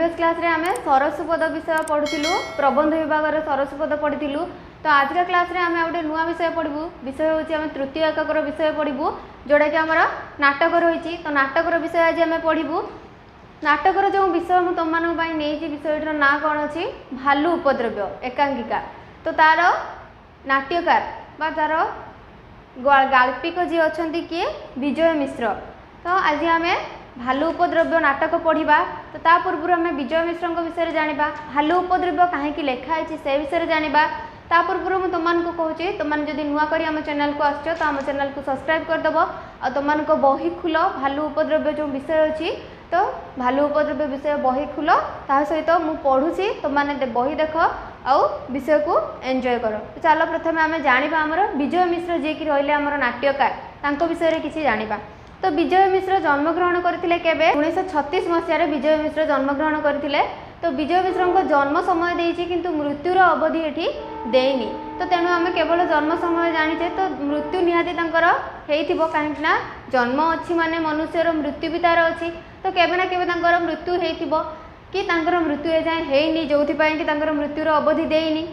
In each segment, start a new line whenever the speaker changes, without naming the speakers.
Previous class रे आमे सरसुपद विषय पढ़ुथिलु प्रबंध विभाग रे सरसुपद पढ़िथिलु। तो आज का क्लास रे आमे गोटे नुआ विषय पढ़बू। विषय होची आमे तृतीय एककर विषय पढ़बू जोटा कि हमर नाटक रहिछि। तो नाटकर विषय आज आमे पढ़बू। नाटकर जो विषय मु तुम मानक पई नेछि विषयटर ना कोन अछि भालू उपद्रव्य एकांकिका। तो तार नाट्यकार बा तार गाल्पिक जी अछंती किए विजय मिश्र। तो आज आमे भालू उपद्रव्य नाटक पढ़ा। तो ता पूर्व आम विजय मिश्र विषय जाना भालू उपद्रव्य कहीं लिखाई से विषय जाना। ता पूर्व मुझे तुमको कहूँ तुम जब नुआ कर आम चैनल को आस तो आम चैनल को सब्सक्राइब करदेव। आ तुम बही खुल भालू उपद्रव्य जो विषय अच्छी तो भालू उपद्रव्य विषय बही खुल ता सहित मु पढ़ुची तुमने बही देख आउ विषय को एंजॉय कर। तो चलो प्रथम आम जाना आमर विजय मिश्र जी की रही आमर नाट्यकार विषय किसी जाना। तो विजय मिश्र जन्मग्रहण करथिले केबे 1936 मसीह विजय मिश्र जन्मग्रहण करथिले। तो विजय मिश्र को जन्म समय देइछि किंतु मृत्युर अवधि एठी देइनी। तो तेणु आम केवल जन्म समय जानिछे। तो मृत्यु निहाती तांकर हेइथिबो काहेकि ना जन्म अछि माने मनुष्यर मृत्यु भी तार अछि। तो केबे ना केबे तांकर मृत्यु हेइथिबो कि तांकर मृत्यु ए जाय हेइनी जोथि पय कि तांकर मृत्युर अवधि देइनी।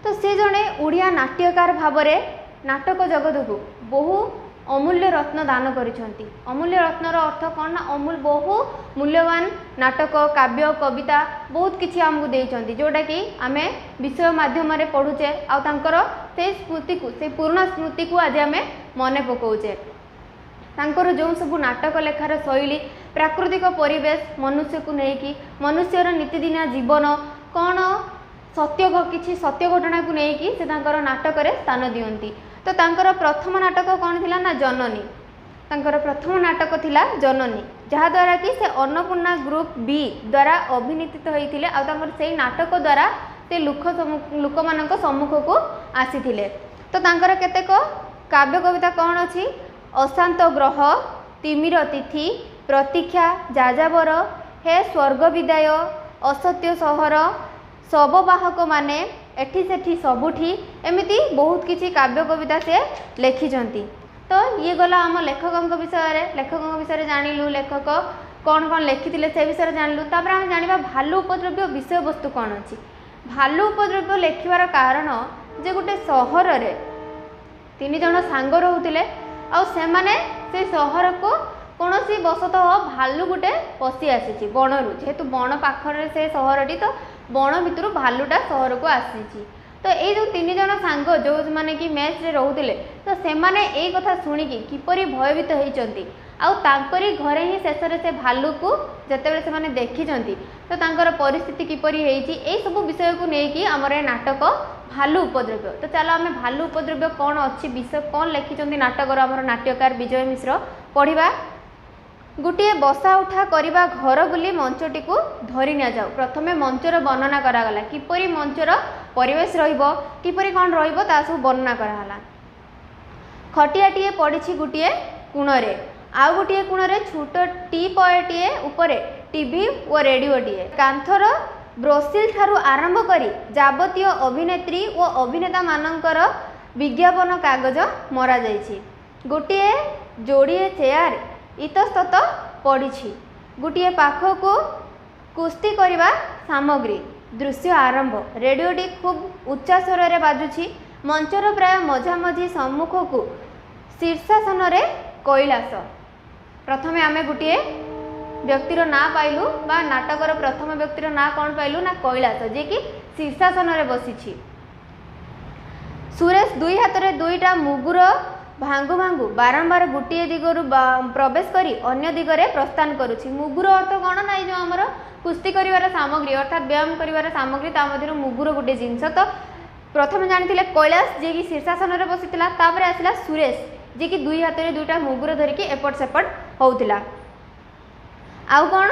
तो से जणे ओडिया नाट्यकार भाबरे नाटक जगत को बहु अमूल्य रत्न दान करिसेंती। अमूल्य रत्नर अर्थ कौन ना बहु मूल्यवान नाटक काव्य कविता बहुत किछि आमको देइचंती जोटा कि आमे विषय माध्यम रे पढुचे आ तांकर से स्मृति को से पुराना स्मृति को आज आमे मने पकाउचे। तांकर जो सब नाटक लेखार शैली प्राकृतिक परिवेश मनुष्य को लेकिन मनुष्यर नीतिदिनिया जीवन कौन सत्य किछि सत्य घटना को लेकिन से तांकर नाटक रे स्थान दियंती। तो तांकर प्रथम नाटक कौन थिला ना जननी। तांकर प्रथम नाटक थिला जननी जहा द्वारा कि से अन्नपूर्णा ग्रुप बी द्वारा अभिनीत होइथिले आ तांकर सेही नाटक द्वारा से लोक मानक सम्मुख को आसीथिले। तो तांकर केतेक काव्य कविता कौन अछि अशांत ग्रह तिमिर तिथि प्रतीक्षा जाजावर हे स्वर्ग विदाय असत्य सहर शववाहक माने एठी सेठी सबुठी एमिति बहुत किछि काव्य कविता से लिखिजंती। तो ये गला आम लेखक विषय जानिलु लेखक कौन कौन लिखिथिले से विषय जानिलु। तापर आम जानिबा भालू उपद्रव्य विषय वस्तु कौन अछि। भालू उपद्रव्य लिखिबार कारण जे गोटे सहर रे 3 जण सांग रहउथिले आ सेमाने से सहर को कौनसी बसतः भालू गोटे पशि आसी बणरू जेहेतु बण पाखरे से सहरटी तो बण भितर भालूटा सहर को आसी। तो ये जो 3 जण सांग जो माने कि मेस रे रहउथिले तो सेमाने ए कथा सुनिकी किपरि भयभीत होइचंती आ तांकरी घरे ही शेष से भालू को जतेबेले से माने देखिचंती तो तांकर परिस्थिति किपरि हेइची ए सब विषय को नेकी हमर नाटक भालू उपद्रव्य। तो चलो आम भालू उपद्रव्य कौन अच्छी विषय कौन लिखिचंती नाटकर हमर नाट्यकार विजय मिश्र पढ़िबा। गोटे बसा उठा करवा घर बुली मंचटी को धरी नि जाऊ। प्रथमे मंचर वर्णना करागला किपरि मंचर परिवेश रहिबो किपरि कौन रहिबो ता सब वर्णना करागला। खटियाटीए पड़ी गोटे कोणरे आउ गोटे कोणरे छोट टीपयटीए उपरे टीवी और रेडियोटीए कांथर ब्रोसिल ठारू आरंभ करी जाबतीय अभिनेत्री और अभिनेता मानकर विज्ञापन कागज मरा जाइछि। गोटे जोड़िए चेयर इतस्तत पड़ी गोटे पाख को कुस्ती करवा सामग्री दृश्य आरंभ रेडियोटी खूब उच्चा स्वर रे बाजुछि। मंचर प्राय मझामझी सम्मुख को शीर्षासन रे कैलास। प्रथमे आमे गोटे व्यक्तिर ना पाइलु बा नाटकर प्रथम व्यक्तिर ना कौन पाइलु ना कैलास जे कि शीर्षासन रे बसिछि। सुरेश दुई हाथ रे दुईटा मुगुर भांगु भांगु बारंबार गोटे दिगरु प्रवेश करी अन्य दिगरे प्रस्थान करुछि। मुगुर अर्थ कौन ना जो आमर कुस्ती करिवार सामग्री अर्थात व्यायाम करिवार सामग्री ता मध्यरु मुगुर गोटे जिनस। तो प्रथम जानिथिले कैलाश जे कि शीर्षासन रे बसितिला तापर आसिला सुरेश जे कि दुई हाथ रे दुईटा मुगुर धरिकी एपट सेपट होउतिला। आउ कौन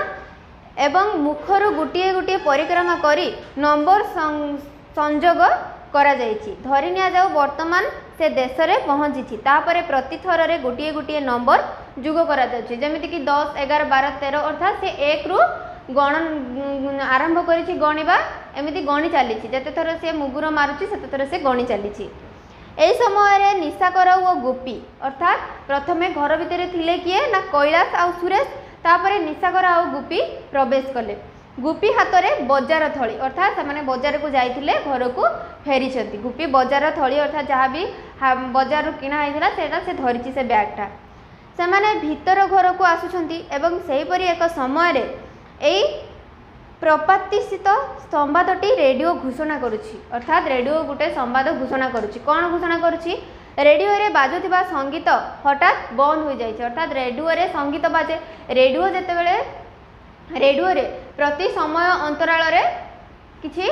एवं मुखरु गोटे गोटे परिक्रमा करी नंबर संजोग करा जाइछि। धरि निया जाऊ वर्तमान से देश रे पहुँची तापर प्रति थर रे गोटे गोटे नंबर जुग करा जाउछि जेमिति कि 10 11 12 13 अर्थात से 1 रु गण आरंभ करिछि गणिबा एमिति गणी चली जेते थर से मुगुर मारुछि सेते थर से गणी चली। एई समय रे निशाकर और गोपी अर्थात प्रथमे घर भितर थिले किए ना कैलाश आ सुरेश तापर निशाकर आ गोपी प्रवेश कले। गुपी हाथ में बजार थली अर्थात से बजार को जाइए घर को फेरी गुपी बजार थली अर्थात जहाँ भी बजार किणा होता से धरी से बैगटा से माने भीतर घर को आसुछंती एवं सेहीपरि एक समय यही प्रपातिस्थित संवादटी रेडियो घोषणा करुछि अर्थात रेडियो गोटे संवाद घोषणा करुछि कौन घोषणा करुछि रेडियो रे बाजुथिबा संगीत हठात बंद हो जाइछि अर्थात रेडियो रे संगीत बाजे रेडियो जेतेबेले रेडियो रे प्रति समय अंतराल रे किछि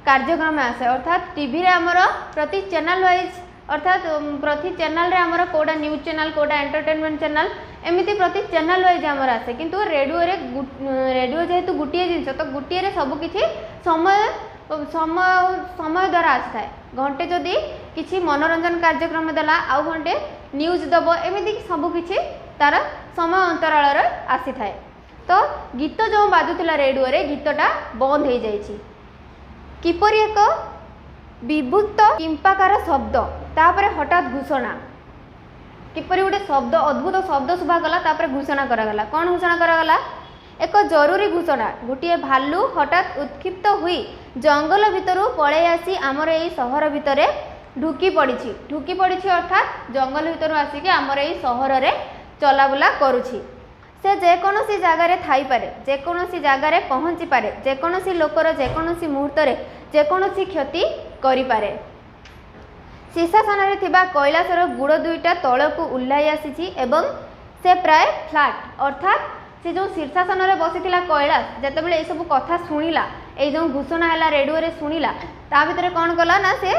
कार्यक्रम आसे अर्थात टीवी रे हमर प्रति चैनल वाइज अर्थात प्रति चैनल रे हमर कोडा न्यूज चैनल कोडा एंटरटेनमेंट चैनल एमती प्रति चैनल वाइज आमर आसे किंतु रेडियो जेहेतु गोटे जिनस तो गोटे रे सब किछि समय समय समय द्वारा आसी थाए घंटे जदि किछि मनोरंजन कार्यक्रम देला आउ घंटे न्यूज दब एमती सब किछि तार समय अंतराल रे आसी थाए तो गीत जो बाजुला रेडियो रे गीतटा बंद हो जाइछि किपरि एक विभुत किंपाकार शब्द तापरे हठात घोषणा किपरि गोटे शब्द अद्भुत शब्द शुभागला तापरे घोषणा करागला कौन घोषणा करागला एक जरूरी घोषणा गोटे भालू हठात उत्क्षिप्त हुई जंगल भितरु पळै आसी आमर एई सहर भितरे ढुकी पड़ी अर्थात जंगल भितरु आसिक आमर एई सहर रे चलाबुला करुछि से जेकोसी जगार थाई पारे जेकोसी जगार पहुँची पारे जेकोसी लोकर जेकोसी मुहूर्त जेकोसी क्षति करि पारे शीर्षासन कैलासर गुड़ दुईटा तल को उल्लाई आसी एवं से प्राय फ्लाट अर्थात से जो शीर्षासन में बसी कैलास जितेबाला सब कथा शुणिला ये जो घोषणा है रेडियो रे शुणिला ता भीतर कौन कला ना से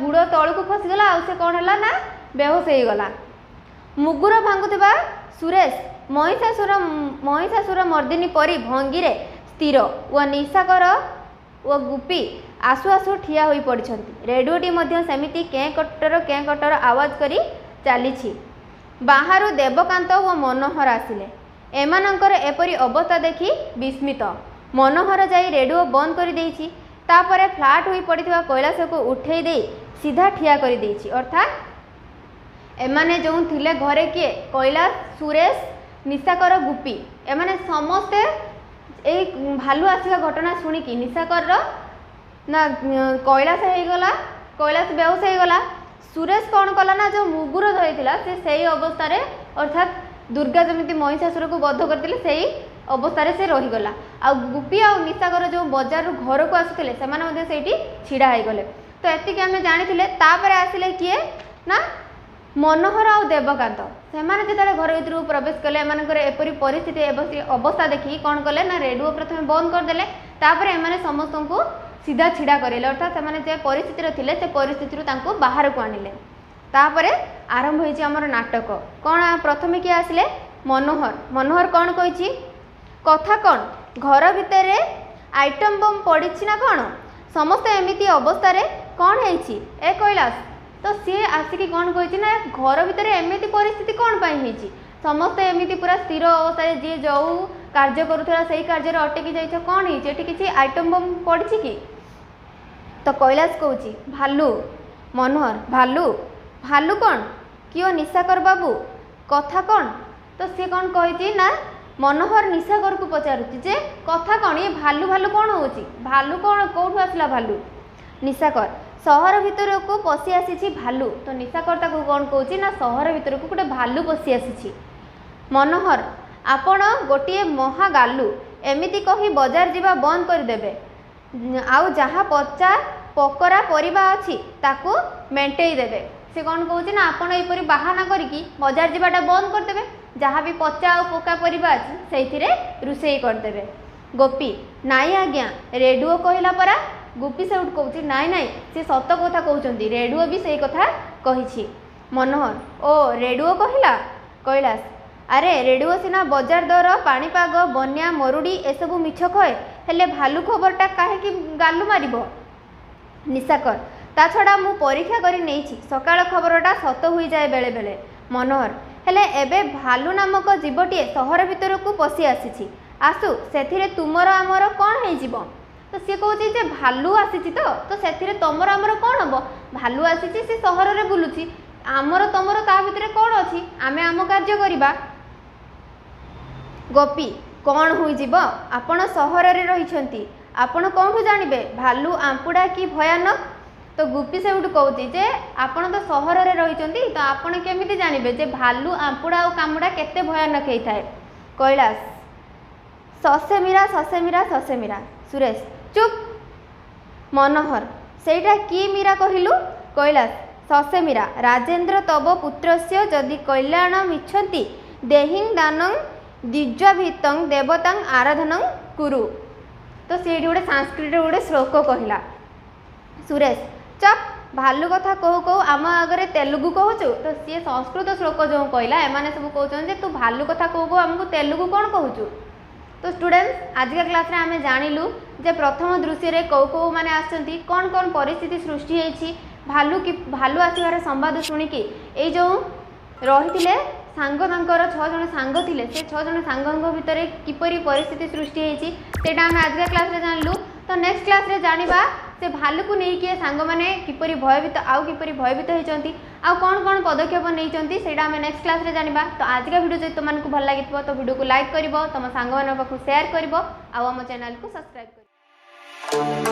गुड़ तल को खसीगला आउ से कौन है ना बेहोश हो गला मुगुर भांगुवा सुरेश महिषासुर मर्दिनी परी भंगी रे स्थिर व निशाकर व गुपी आसु आसु ठिया होई पड़िछंती रेडियोटी मध्य सेमिति कें कटर आवाज करी चली बाहरु देवकांत व मनोहर आसिले एमानंकर एपरी अवस्था देखि विस्मित मनोहर जाई रेडियो बंद कर देइछि तापरे फ्लाट होई पड़िथिबा कैलास को उठेई दे सीधा ठिया कर देइछि अर्थात एमाने जो थिले घरे किए कैलास सुरेश निशाकर गुपी एमाने समस्ते एक भालू आसिका घटना शुणिकी निशाकर ना कैलास होगला कैलास बेहोश होगला सुरेश कौन कला ना जो मुगुर धरीला से अवस्था अर्थात दुर्गा जमी महिषासुर को बध करते से अवस्था से रहीगला आ गुपी आ निशाकर जो बजार घर को आसुले से छिड़ा होगले तो एतिक आम जानी आसिले किए ना मनोहर आ देवकांत से घर भर प्रवेश कले एपरी परिस्थिति अवस्था देखिए कौन कले ना रेडियो प्रथम बंद करदे एम समस्त को सीधा छिड़ा करेले अर्थात से परिस्थिति थे से परिस्थिति बाहर को आनिले तापरे आरंभ होइछि हमर नाटक कौन प्रथम किए आसिले मनोहर मनोहर कौन कही कथा कौन घर भितर आइटम बम पड़ी ना कौन समस्त एमती अवस्था कौन है ए कैलास तो सी आसिक कौन कही ना घर भितर एमती परिस्थिति कौन पाई समस्त एमती पूरा स्थिर अवस्था जी जो कार्य करूला से कार्य अटकी जाइए कौन है किसी आइटम बम पड़ी कि तो कैलास कहूँ भालू मनोहर भालू भालू कौन कियो निशाकर बाबू कथा कौन तो सी कौन कही ना मनोहर निशाकर को पचारुची जे कथा कौन ये भालू भालू कौन हो भालू कौन कौटू आसला भालू निशाकर सहर भितर को पशि आसी भालू तो निशाकर ताको कौन कहूँ ना सहर भितर को गोटे भालू पशि आसी मनोहर आपण गोटे महागालू एमिति कही बजार जीवा बंद करदेबे आउ जहाँ पचा पकरा परिबा अछि ताकू मेंटेई देबे से कौन कहूँ ना आपण एपरी बाहाना करिकी बजार जीवाटा बंद करदेबे जहाँ भी पचा और पका परिबा अछि सेइथिरे रुसेई करदेबे गोपी नाई आज्ञा रेडियो कहला परा गोपी से उठ कहूँ नाई नाई से सत कथा कहउचंती रेडियो भी से कथा कहिछि मनोहर ओ रेडियो कहला कैलास अरे रेडियो सिना बजार दर पाणीपाग बन्या मरुड़ी एसबू मिछ कहे हेले भालू खबरटा काहे गालू मारिबो निशाकर ता छड़ा मु परीक्षा करी नेछि सकाळ खबरटा सत होई जाए बेले बेले मनोहर हेले एबे भालू नामक जीवटीए सहर भितर को पशि आसी आसु सेथिरे तुमर आमर कौन है जीव तो सी कहूँ जे भालू आसी तो सेथिरे तमर आमर कौन हम भालू आसी से सहर रे बुलुची आमर तमर ता भितर कौन अछि आमे आम कार्य करिबा गोपी कौन होइजिब आपण सहर रे रहिछंती आपण कोठु जानिबे भालू आंपुड़ा की भयानक। तो गुप्पी से कहती जे आपण तो सहर रे रहिछंती तो आपण केमिति जानिबे जे भालू आंपुड़ा और कामुड़ा केते भयानक हेइ थाए। कैलाश ससे मीरा ससे मीरा ससे मीरा। सुरेश चुप। मनोहर सेटा की मीरा कहिलु। कैलाश ससे मीरा राजेंद्र तब पुत्रस्य जदि कल्याणम इच्छन्ति देहिं दानं द्विजभितं देवतां आराधनं कुरु। तो से गोटे संस्कृत गोटे श्लोक कहला। सुरेश चप भालू कथा कहू कहू आम आगे तेलुगु कहूचु तो सी संस्कृत श्लोक जो कहला एमाने सब कहते तू भालू कथा कहू कहू आमको तेलुगु कौन कहूचु। तो स्टूडेंट्स आज का क्लास रे आमे जानिलु जे प्रथम दृश्य रे कौ कौ माने आछंती कौन कौन परिस्थिति सृष्टि होईछि भालू की भालू आसीबार संवाद शुणिकी ए जो रहिथिले सांग तांकर 6 जण सांग थिले से 6 जण सांगंग भितर किपरि परिस्थिति सृष्टि होईछि सेटा हम आज का क्लास रे जानलु। तो नेक्स्ट क्लास रे जानिबा से भालू को नहीं किए सांग माने किपरि भयभीत आउ किपरि भयभीत होइचंती आ कौन कौन पदक्षेप नैचंती सेटा हम नेक्स्ट क्लास रे जानिबा। तो आज का वीडियो जे तुमको भल लागितबो तो वीडियो को लाइक करिवो तम सांग मान पाखु शेयर करिवो आ हम चैनल को सब्सक्राइब करिवो।